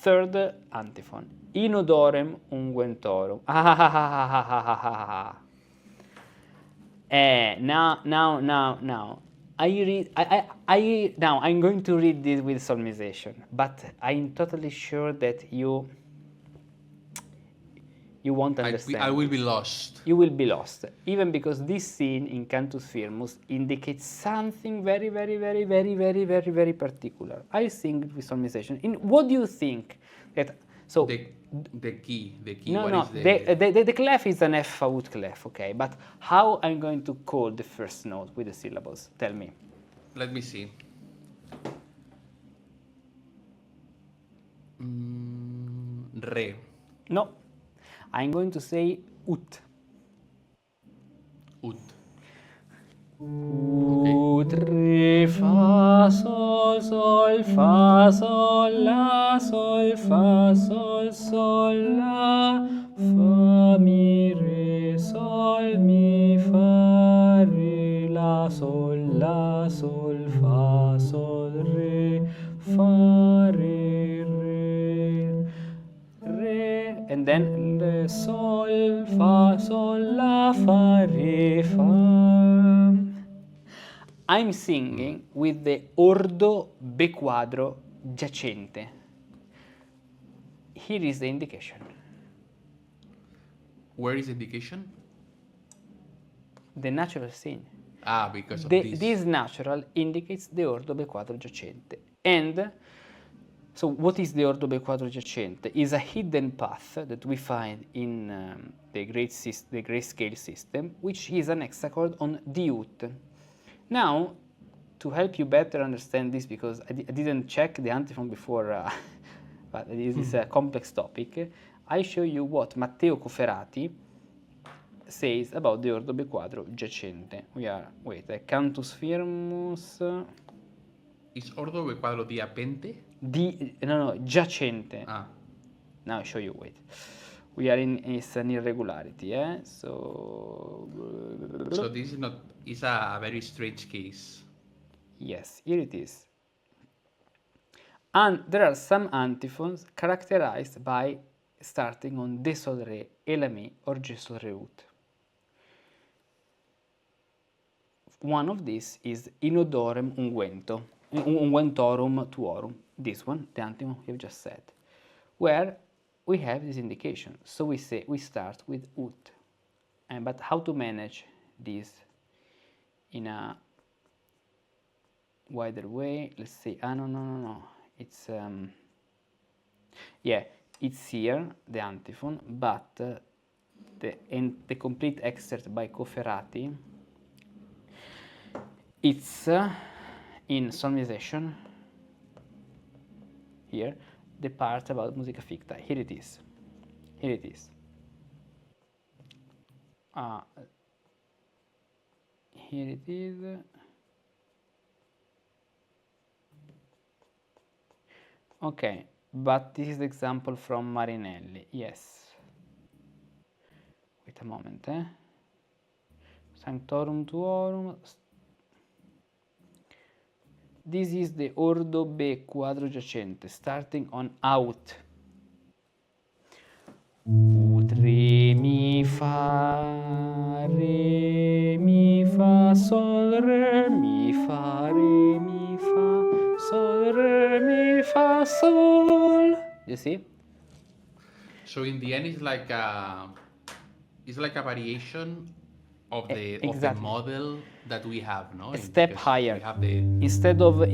Third antiphon. In odorem unguentorum. Now. Now I'm going to read this with solmization, but I'm totally sure that you won't understand. I will be lost. You will be lost, even because this scene in Cantus Firmus indicates something very, very, very, very, very, very, very particular. I sing it with solmization. What do you think that? So the key. No. The clef is an F out clef, okay. But how I'm going to call the first note with the syllables? Tell me. Let me see. Re. No. I'm going to say ut. Ut. Ut, re, fa, sol, la, fa, mi, re, sol, mi, fa, re, la, fa, re, re, and then re, sol, la, fa, re, fa. I'm singing with the Ordo B Quadro Giacente. Here is the indication. Where is the indication? The natural scene. Because of this. This natural indicates the Ordo B Quadro Giacente. And so what is the Ordo B Quadro Giacente? Is a hidden path that we find in the great scale system, which is an hexachord on the ut. Now, to help you better understand this, because I didn't check the antiphon before, but this is a complex topic, I show you what Matteo Coferati says about the Ordo B Quadro Giacente. Cantus Firmus. Is Ordo B Quadro Giacente? No, Giacente. Now I show you, wait. We are it's an irregularity, So this is not, it's a very strange case. Yes, here it is. And there are some antiphons characterized by starting on De Sol Re, E La Mi, or Ge Sol Re Ut. One of these is In Odorem Unguentorum Tuorum. This one, the antiphon we have just said, where we have this indication. So we start with ut. But how to manage this in a wider way? Let's say, no. It's it's here, the antiphon, but the complete excerpt by Coferati, it's in solmization, here, the part about musica ficta. Here it is. Here it is. Okay, but this is the example from Marinelli. Yes. Wait a moment, Sanctorum tuorum. This is the Ordo B Quadro Giacente, starting on out. Ut, re, mi, fa, sol, re, mi, fa, sol, re, mi, fa, sol. You see? So in the end, it's like a variation of the model that we have, no? A step higher. We have the instead of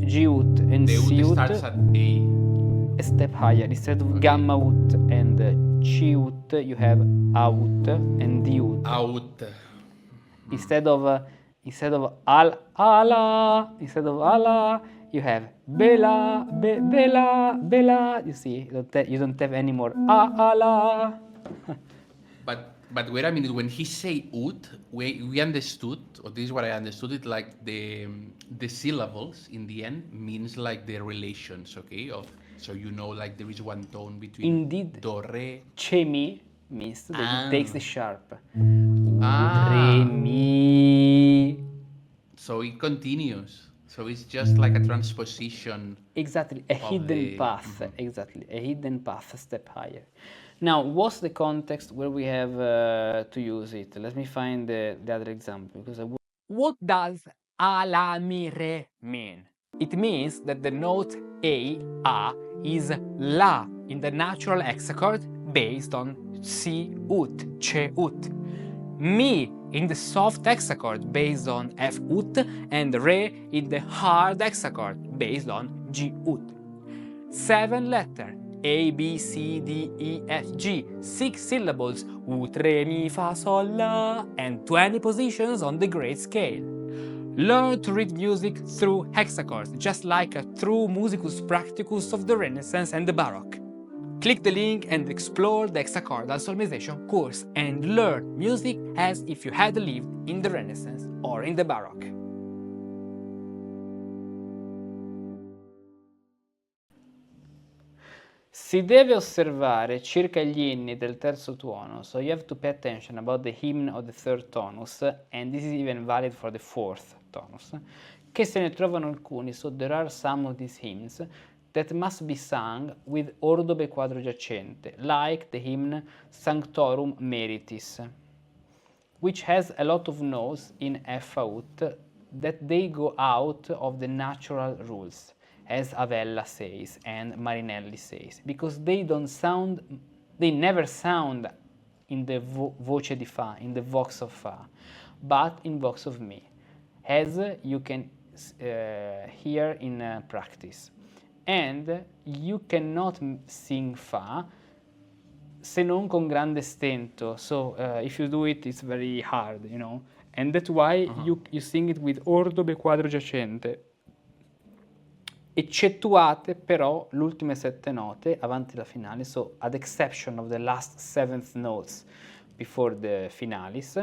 G ut and the C ut, starts at A. A step higher. Instead of gamma ut and Chi ut, you have out and D ut. Out. Instead of ala, you have bella. You see, you don't have any more ala. But wait a minute, when he say ut, we understood, or this is what I understood, it like the syllables in the end means like the relations, okay? So you know, like there is one tone between Indeed, do, re. Che mi means that it takes the sharp. Re, mi. So it continues. So it's just like a transposition. Exactly, a hidden path. Exactly, a hidden path, a step higher. Now, what's the context where we have to use it? Let me find the other example because What does a la mi re mean? It means that the note a is la in the natural hexachord based on si ut, che ut. Mi in the soft hexachord based on F ut, and re in the hard hexachord based on G ut. 7 letters A, B, C, D, E, F, G, 6 syllables ut, re, mi, fa, sol, la, and 20 positions on the great scale. Learn to read music through hexachords, just like a true musicus practicus of the Renaissance and the Baroque. Click the link and explore the hexachordal solmization course and learn music as if you had lived in the Renaissance or in the Baroque. Si deve osservare circa gli inni del terzo tuono, so you have to pay attention about the hymn of the third tonus, and this is even valid for the fourth tonus, che se ne trovano alcuni, so there are some of these hymns that must be sung with Ordo Quadro Giacente, like the hymn Sanctorum Meritis, which has a lot of notes in F out that they go out of the natural rules, as Avella says and Marinelli says, because they never sound in the voce di fa, in the vox of fa, but in vox of mi, as you can hear in practice. And you cannot sing fa se non con grande stento, so if you do it, it's very hard, you know, and that's why you sing it with Ordo Quadro Giacente, eccettuate però le ultime 7 note avanti la finale, so at exception of the last 7th notes before the finalis,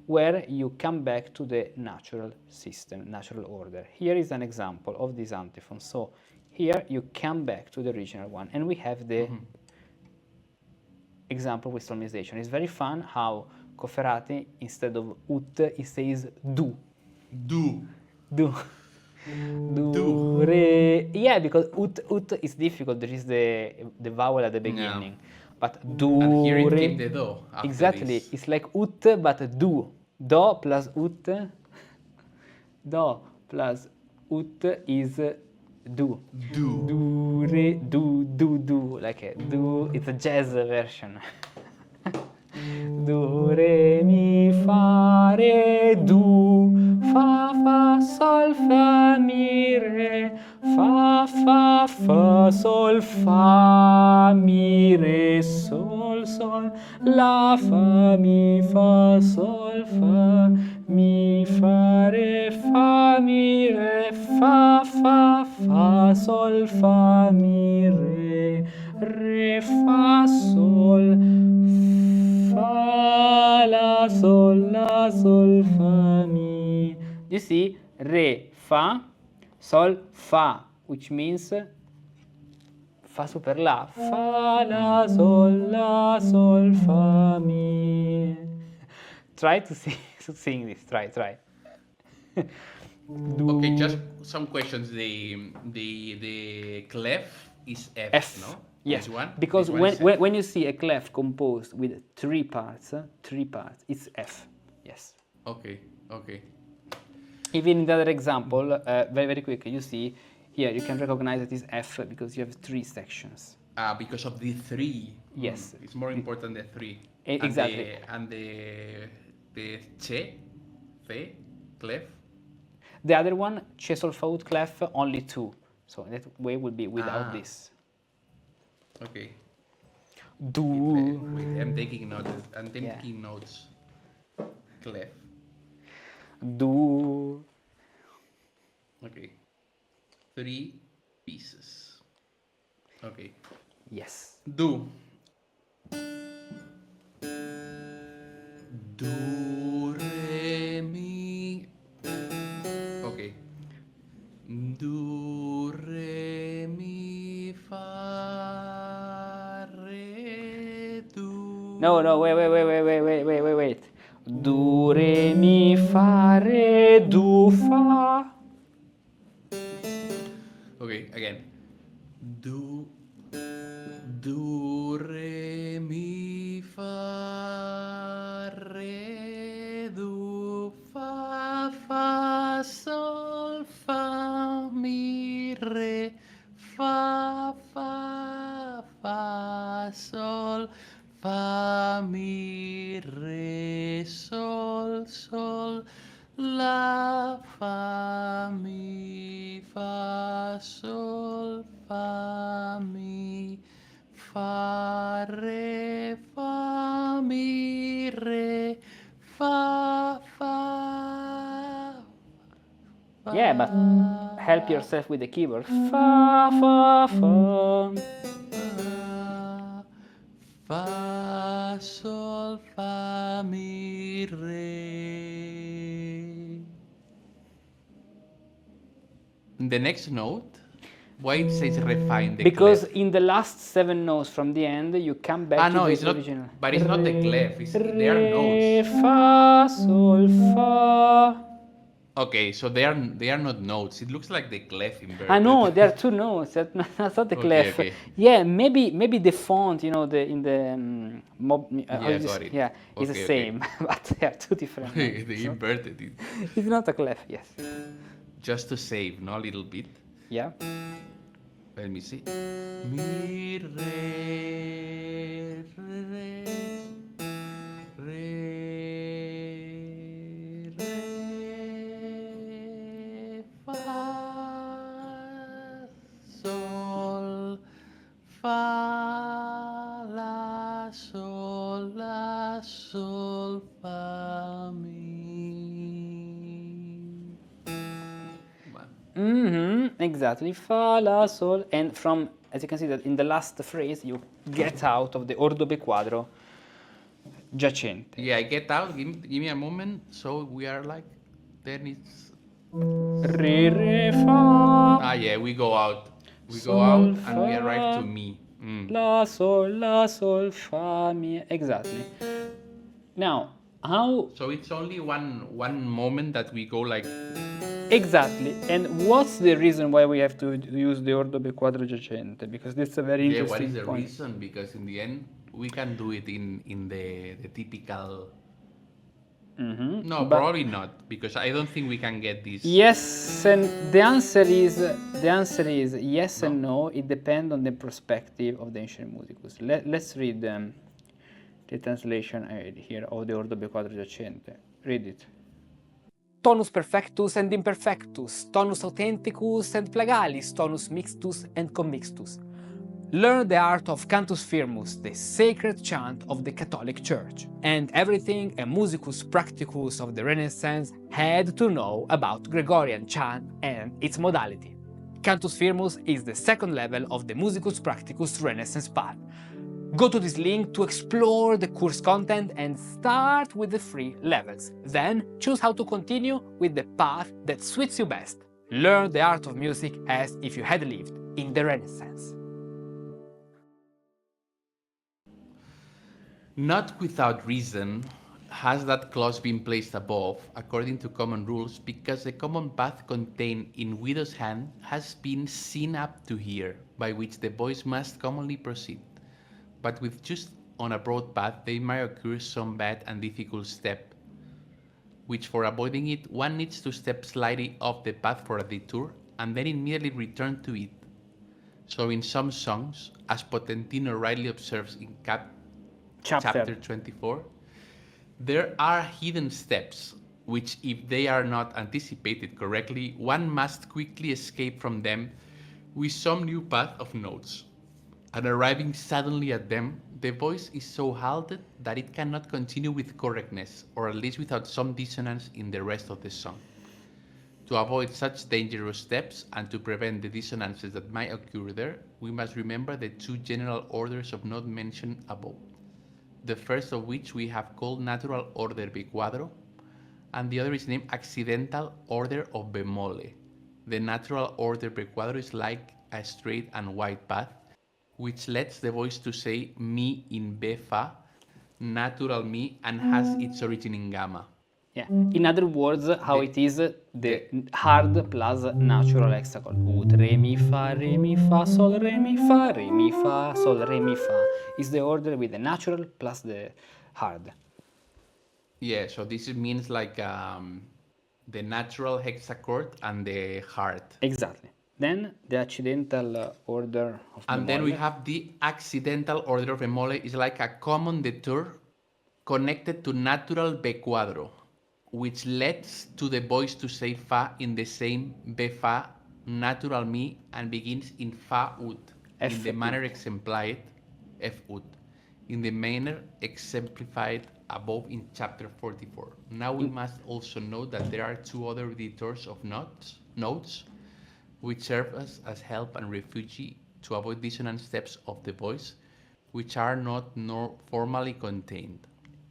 where you come back to the natural system, natural order. Here is an example of this antiphon. So here you come back to the original one, and we have the example with solmization. It's very fun how Cofferati, instead of ut, he says do. Do. Do. Do, re. Yeah, because ut is difficult. There is the vowel at the beginning. Yeah. But do, and here it re. came the do. Exactly. This. It's like ut, but do. Do plus ut. Do plus ut is do. Do. Do, re, do. Like a do. It's a jazz version. Do, re, mi, fa, re, do, fa, sol, fa, mi, re, fa, sol, fa, mi, re, sol, la, fa, mi, fa, re, fa, sol, fa, mi, re, fa, sol, fa, la, sol, fa, mi. You see, re, fa, sol, fa, which means fa super la. Fa, la, sol, fa, mi. Try to sing this. Try. Okay, just some questions. The clef is F, no? Yes, this one? because this when you see a clef composed with 3 parts, it's F. Yes. Okay. Even in the other example, very quick, you see here you can recognize it is F because you have 3 sections. Because of the 3. Yes. It's more important than 3. Exactly. And the che, fe, clef. The other one, che, sol, fa, ut, clef, only 2. So that way will be without this. Okay. Do. Wait, I'm taking notes. Clef. Do. Okay. 3 pieces. Okay. Yes. Do. Do, re, mi. Okay. Do, re, mi, fa, re, do. No, wait. Do, re, mi, fa, re, do, fa. Yeah, but help yourself with the keyboard. Fa, fa, fa. Fa, sol, fa, mi, re. The next note, why it says refine the Because clef? in the last 7 notes from the end, you come back to No, the it's not, original. but it's not the clef, they are Re, notes. fa, sol, fa. Okay, so they are not notes. It looks like the clef inverted. Ah no, there are 2 notes. That's not the Okay, clef. okay. Yeah, maybe the font, you know, the how Yeah, is this? got it. Yeah, is the Okay, okay. same, but they are 2 different notes. They So inverted it. it's not a clef. Yes. Just to save, no, a little bit. Yeah. Let me see. Mi, re, re, re, re, fa, sol, fa, la, sol, fa, mi. Exactly. Fa, la, sol, and from, as you can see that in the last phrase you get out of the Ordo be Quadro Giacente. Yeah, I get out. Give me a moment. So we are like, then it's. Re, re, fa. Yeah, we go out. We go Sol, out and we fa, arrive to mi. la, sol, fa, mi. Exactly. Now, how So it's only one moment that we go like. exactly? And what's the reason why we have to use the Ordo be Quadro Giacente? Because this is a very Yeah, what interesting is the point. reason? Because in the end, we can do it in the typical. No, But probably not, because I don't think we can get this. yes, and the answer is yes and no. It depends on the perspective of the ancient musicus. Let's read the translation here of the Ordo be Quadro Giacente. Read it. Tonus perfectus and imperfectus, tonus authenticus and plagalis, tonus mixtus and commixtus. Learn the art of cantus firmus, the sacred chant of the Catholic Church, and everything a musicus practicus of the Renaissance had to know about Gregorian chant and its modality. Cantus firmus is the second level of the musicus practicus Renaissance path. Go to this link to explore the course content and start with the free levels. Then choose how to continue with the path that suits you best. Learn the art of music as if you had lived in the Renaissance. Not without reason has that clause been placed above, according to common rules, because the common path contained in widow's hand has been seen up to here, by which the voice must commonly proceed. But with just on a broad path, there might occur some bad and difficult step, which for avoiding it, one needs to step slightly off the path for a detour, and then immediately return to it. So in some songs, as Potentino rightly observes in chapter 24, there are hidden steps, which if they are not anticipated correctly, one must quickly escape from them with some new path of notes. And arriving suddenly at them, the voice is so halted that it cannot continue with correctness, or at least without some dissonance in the rest of the song. To avoid such dangerous steps and to prevent the dissonances that might occur there, we must remember the 2 general orders of note mentioned above. The first of which we have called natural order be quadro, and the other is named accidental order of bemole. The natural order be quadro is like a straight and wide path, which lets the voice to say mi in be fa, natural mi, and has its origin in gamma. Yeah. In other words, how it is the hard plus natural hexachord. Ut, re, mi, fa, sol, re, mi, fa, sol, re, mi, fa. Is the order with the natural plus the hard. Yeah, so this means like the natural hexachord and the hard. Exactly. Then the accidental order of And then we bemol. have the accidental order of bemole is like a common detour connected to natural be quadro, which leads to the voice to say fa in the same be fa, natural mi, and begins in fa ut, in the manner exemplified f ut, in the manner exemplified above in chapter 44. Now we must also note that there are 2 other detours of notes notes, which serve as help and refuge to avoid dissonant steps of the voice, which are not formally contained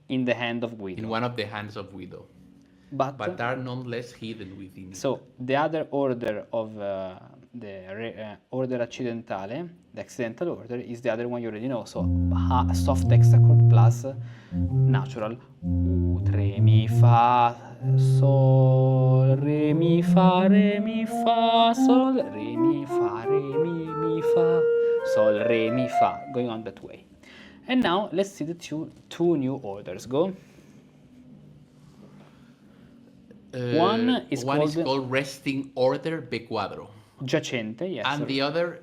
in the hand of Guido. in one of the hands of Guido, but are nonetheless hidden within it. So the other order of order accidentale, the accidental order, is the other one you already know. So soft hexachord plus natural ut, re, mi, fa, sol, re, mi, fa, sol, re, mi, fa, mi, fa, sol, re, mi, fa, going on that way. And now let's see the two new orders. Go. One is called resting order B quadro. Giacente, yes. And the other,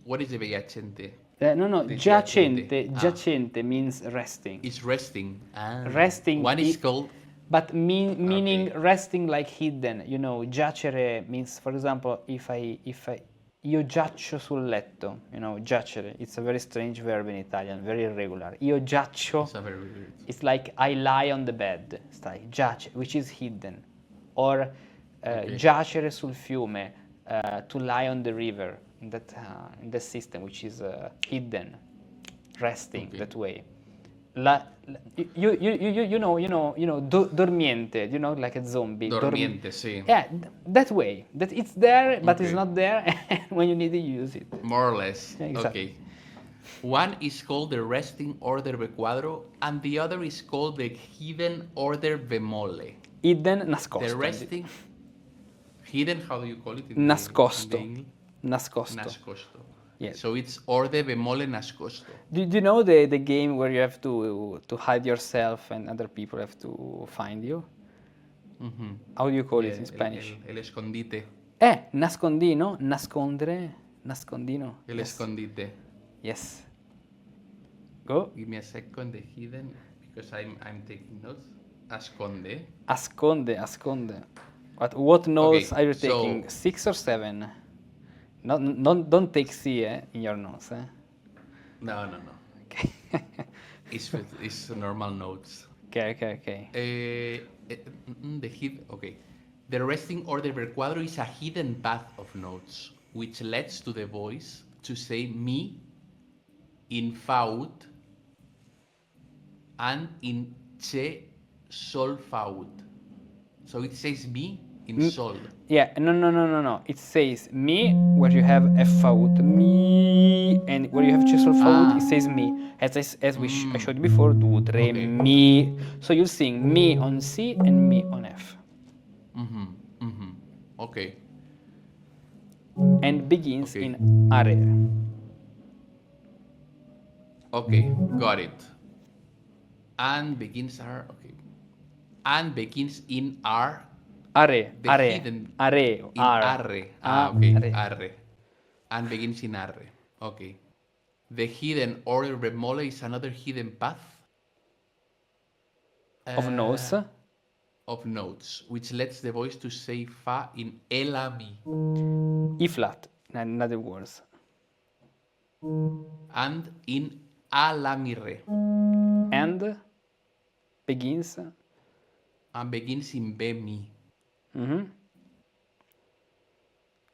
what is the giacente? No, The giacente. Giacente means resting. It's resting. Resting. One is called. But meaning resting like hidden. You know, giacere means, for example, if io giaccio sul letto. You know, giacere. It's a very strange verb in Italian, very irregular. Io giaccio. It's like I lie on the bed. It's like giace, which is hidden. Or giacere sul fiume, to lie on the river. In that system, which is hidden, resting that way. You know, dormiente. You know, like a zombie. Dormiente, sì. Yeah, that way. That it's there, but it's not there, and when you need to use it. More or less. Yeah, exactly. Okay. One is called the resting order B quadro, and the other is called the hidden order bemolle. Hidden, nascosto. The resting. Hidden, how do you call it? Nascosto. In Nascosto. Nascosto. Yes. So it's order bemolle nascosto. Do you know the game where you have to hide yourself and other people have to find you? Mm-hmm. How do you call it in Spanish? El escondite. Nascondino, nascondere, nascondino. El escondite. Yes. Go. Give me a second. The hidden, because I'm taking notes. Asconde. Asconde. What notes are you taking? So, 6 or 7? Don't take C in your notes. No. Okay. It's normal notes. Okay. The resting order per quadro is a hidden path of notes, which leads to the voice to say mi in fa ut and in che sol fa ut. So it says mi in sol. Yeah, no. It says mi where you have F out, mi, and where you have che sol fa ut, it says mi. As I showed you before, do, re, mi. So you'll sing mi on C and mi on F. Okay. And begins in are. Okay, got it. And begins are okay. And begins in R. Are. In arre. Okay, arre. And begins in arre. Okay. The hidden order bemolle is another hidden path of notes. Of notes, which lets the voice to say fa in E la mi. E flat, in other words. And in A la mi re. And begins. And begins in B mi. Mm-hmm.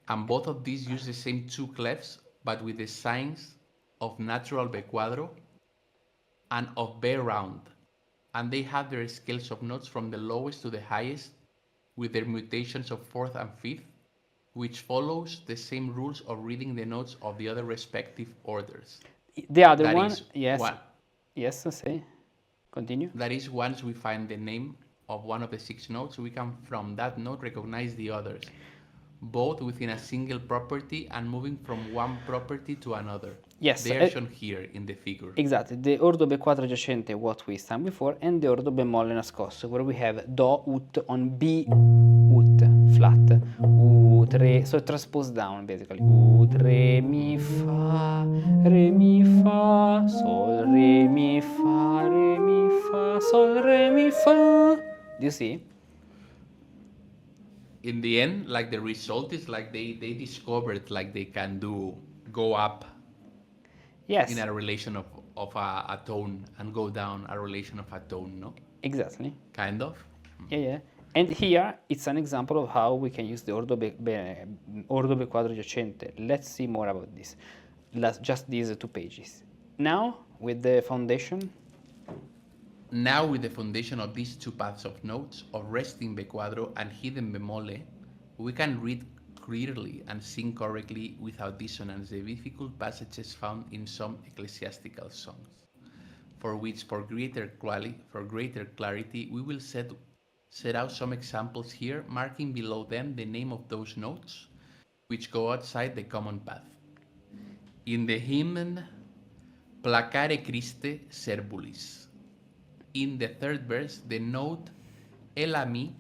And both of these use the same two clefs, but with the signs of natural B quadro and of B round. And they have their scales of notes from the lowest to the highest, with their mutations of fourth and fifth, which follows the same rules of reading the notes of the other respective orders. The other that one, is yes. One, yes, say. Continue. That is, once we find the name of one of the 6 notes, we can from that note recognize the others, both within a single property and moving from one property to another. Yes. They are shown here in the figure. Exactly. The Ordo B4 giacente, what we sang before, and the Ordo bemolle nascosto, where we have Do, Ut on B, Ut, flat, Ut, Re, so transposed down basically. Ut, Re, Mi, Fa, Sol, Re, Mi, Fa, Sol, Re, Mi, Fa. Do you see? In the end, like the result is like they discovered like they can go up. Yes. In a relation of a tone and go down a relation of a tone, no? Exactly. Kind of. Yeah. And here it's an example of how we can use the Ordo be Quadro Giacente. Let's see more about this. Just these 2 pages. Now, with the foundation. Now, with the foundation of these 2 paths of notes, of resting be quadro and hidden bemolle, we can read clearly and sing correctly without dissonance the difficult passages found in some ecclesiastical songs, for which, for greater clarity, we will set out some examples here, marking below them the name of those notes which go outside the common path. In the hymn Placare Christe Serbulis, in the 3rd verse, the note El mi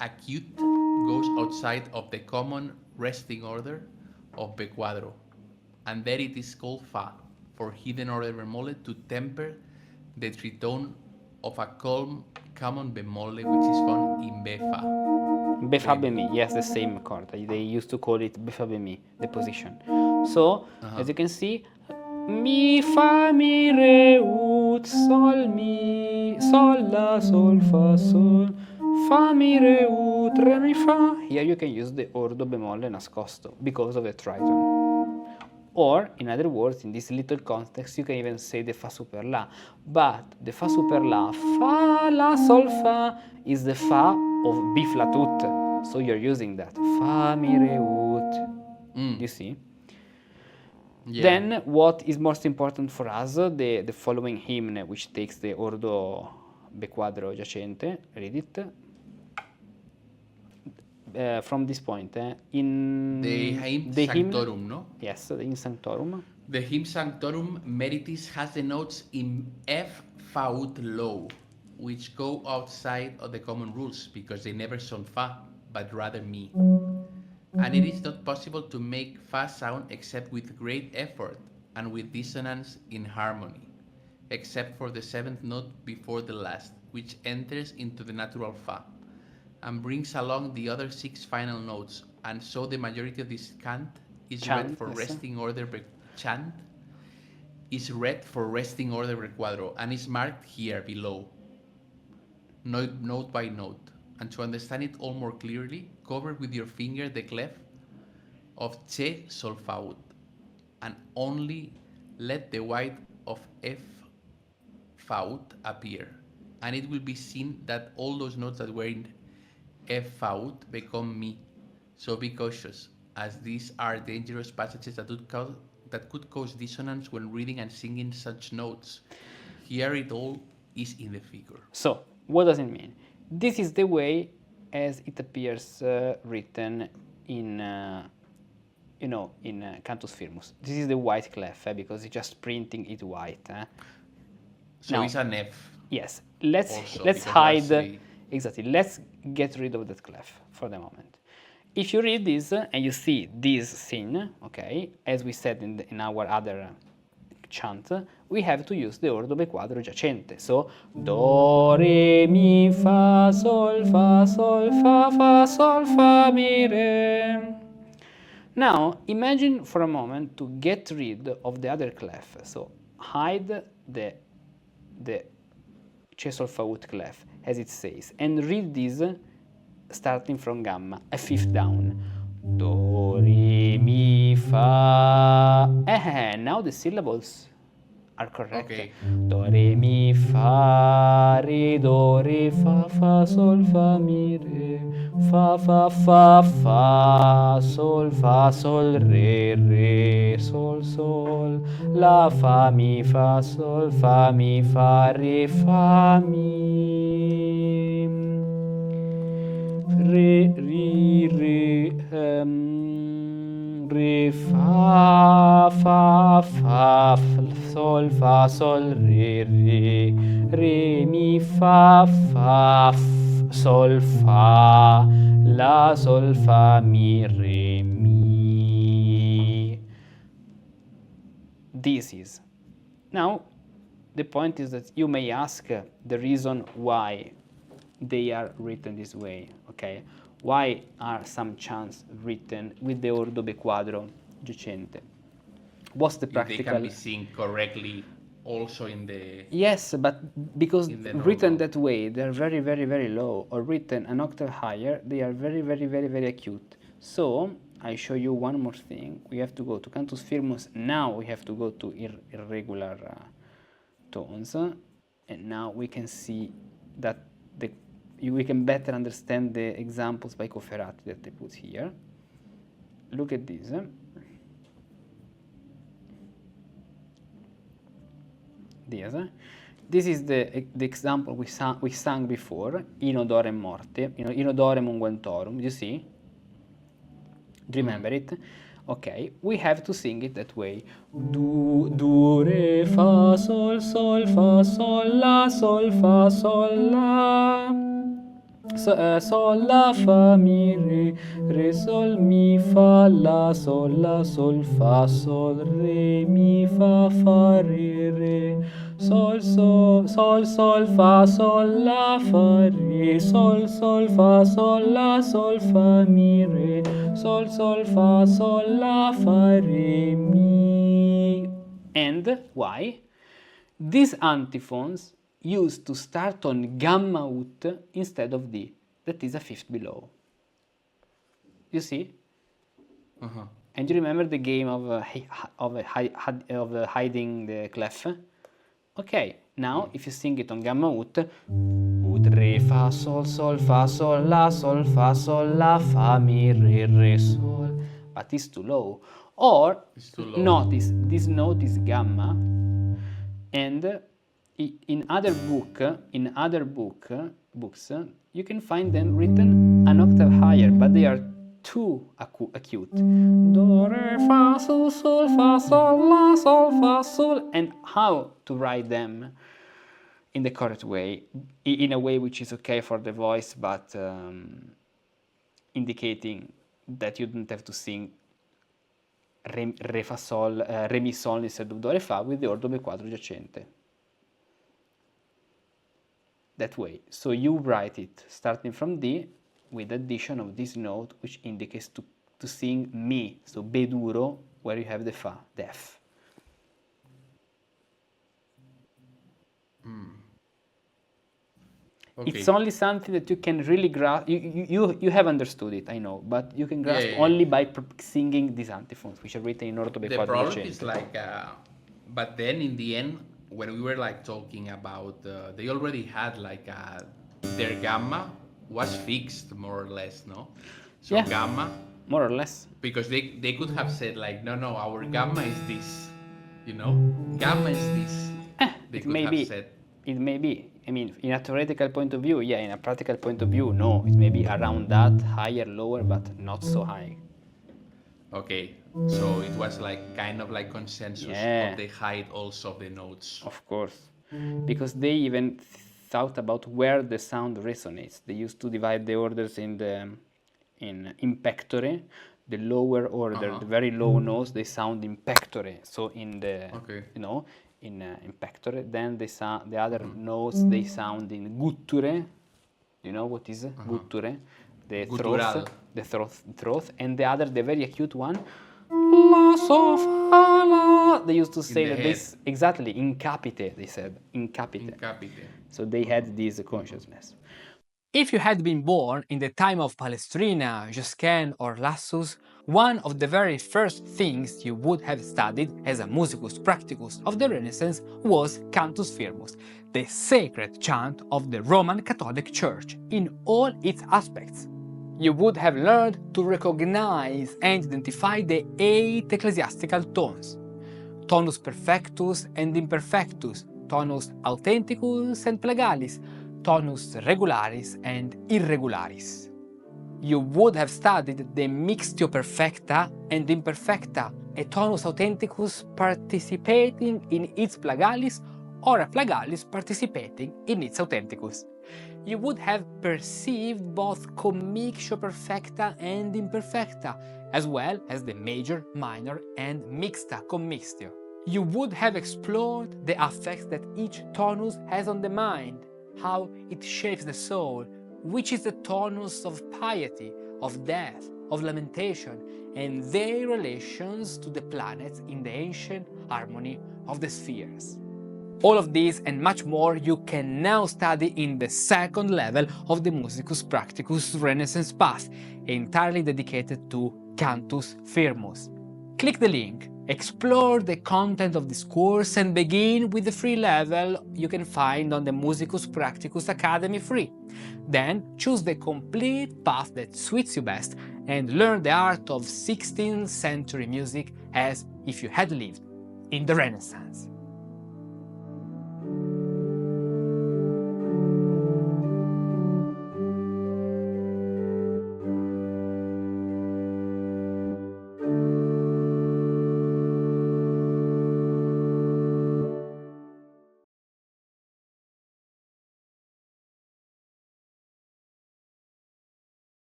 acute goes outside of the common resting order of be quadro, and there it is called fa, for hidden order bemolle, to temper the tritone of a common bemolle which is found in be fa. Be fa be mi, yes, the same chord. They used to call it be fa be mi, the position. So, as you can see, mi fa mi re ut sol mi sol la sol fa sol fa mi re ut re mi fa. Here you can use the ordo bemolle nascosto because of the tritone. Or, in other words, in this little context, you can even say the fa super la. But the fa super la, fa la sol fa, is the fa of B flat ut. So you're using that. Fa mi re ut. You see? Yeah. Then, what is most important for us, the following hymn, which takes the Ordo be Quadro Giacente, read it. From this point, in the hymn Sanctorum, no? Yes, the hymn Sanctorum. The hymn Sanctorum Meritis has the notes in F fa ut low, which go outside of the common rules because they never sound fa, but rather mi. And it is not possible to make fa sound except with great effort and with dissonance in harmony, except for the 7th note before the last, which enters into the natural fa and brings along the other 6 final notes, and so the majority of this chant is read for resting order chant is read for resting order be quadro and is marked here below, note by note. And to understand it all more clearly, cover with your finger the clef of che sol fa ut, and only let the white of F fa ut appear, and it will be seen that all those notes that were in F fa ut become mi. So be cautious, as these are dangerous passages that could cause dissonance when reading and singing such notes. Here it all is in the figure. So, what does it mean? This is the way as it appears written in, in cantus firmus. This is the white clef because it's just printing it white. So now, it's an F. Yes. Let's hide. Exactly. Let's get rid of that clef for the moment. If you read this and you see this scene, okay, as we said in our other chant, we have to use the Ordo be Quadro Giacente. So, do, re, mi, fa, sol, fa, sol, fa, mi, re. Now, imagine for a moment to get rid of the other clef. So, hide the che, sol, fa, ut clef, as it says, and read this starting from gamma, a 5th down. Do, re, mi, fa. Now the syllables are correct. Okay. Do, re, mi, fa, re, do, re, fa, sol, fa, mi, re, fa, sol, re, sol, la, fa, mi, fa, re, fa, mi, re, fa, sol, re, mi, fa, sol, fa, la, sol, fa, mi, re, mi. This is. Now, the point is that you may ask the reason why they are written this way, okay? Why are some chants written with the Ordo be Quadro Giacente? What's the practical... They can be seen correctly also in the Yes, but because in the written normal. that way, they're very, very, very low, or written an octave higher, they are very, very, very, very acute. So I show you one more thing. We have to go to cantus firmus. Now we have to go to irregular tones, and now we can see that we can better understand the examples by Cofferati that they put here. Look at this. This is the example we sang before, in odorem morte, in odorem unguentorum, you see? Do you remember it? Okay, we have to sing it that way. Do, re, fa, sol, la, sol, fa, sol, la. Sol, la, fa, mi, re, sol, mi, fa, la, sol, fa, sol, re, mi, fa, re, sol, fa, sol, la, fa, re, sol, fa, sol, la, sol, fa, mi, re, sol, fa, sol, la, fa, re, mi. And why? These antiphons used to start on gamma ut instead of D, that is a fifth below. You see? And you remember the game of hiding the clef? Okay, now if you sing it on gamma ut, re, fa, sol, fa, mi, re, sol, but it's too low. Or, It's too low. notice, this note is gamma, and in other books, you can find them written an octave higher, but they are too acute. Do, re, fa, sol, fa, sol, la, sol, fa, sol. And how to write them in the correct way, in a way which is okay for the voice, but indicating that you don't have to sing re, fa, sol, re, mi, sol instead of do, re, fa with the Ordo Quadro Giacente. That way. So you write it starting from D with addition of this note which indicates to sing mi, so be duro, where you have the fa, the F. Okay. It's only something that you can really grasp. You have understood it, I know, but you can grasp only by singing these antiphons, which are written in Ordo The problem is like, but then in the end, when we were like talking about, they already had like their gamma was fixed more or less, no? So Yeah. gamma, more or less. because they could have said like, no, our gamma is this, you know, gamma is this. They It could may have be. said. It may be. I mean, in a theoretical point of view, yeah. In a practical point of view, no. It may be around that, higher, lower, but not so high. Okay, so it was like kind of like consensus Yeah. of the height also of the notes. Of course, because they even thought about where the sound resonates. They used to divide the orders in pectore, the lower order, the very low notes they sound in pectore. So in the in pectore. Then the other notes they sound in gutture. You know what is gutture? The Guttural. throat, and the very acute one. La, so, fa, la. They used to say that this exactly in capite. They said in capite. In capite. So they had this consciousness. If you had been born in the time of Palestrina, Josquin, or Lassus, one of the very first things you would have studied as a musicus practicus of the Renaissance was cantus firmus, the sacred chant of the Roman Catholic Church in all its aspects. You would have learned to recognize and identify the 8 ecclesiastical tones: tonus perfectus and imperfectus, tonus authenticus and plegalis, tonus regularis and irregularis. You would have studied the mixtio perfecta and imperfecta, a tonus authenticus participating in its plegalis or a plegalis participating in its authenticus. You would have perceived both commixtio perfecta and imperfecta, as well as the major, minor, and mixta commixtio. You would have explored the effects that each tonus has on the mind, how it shapes the soul, which is the tonus of piety, of death, of lamentation, and their relations to the planets in the ancient harmony of the spheres. All of these and much more you can now study in the second level of the Musicus Practicus Renaissance path, entirely dedicated to cantus firmus. Click the link, explore the content of this course and begin with the free level you can find on the Musicus Practicus Academy free. Then choose the complete path that suits you best and learn the art of 16th century music as if you had lived in the Renaissance.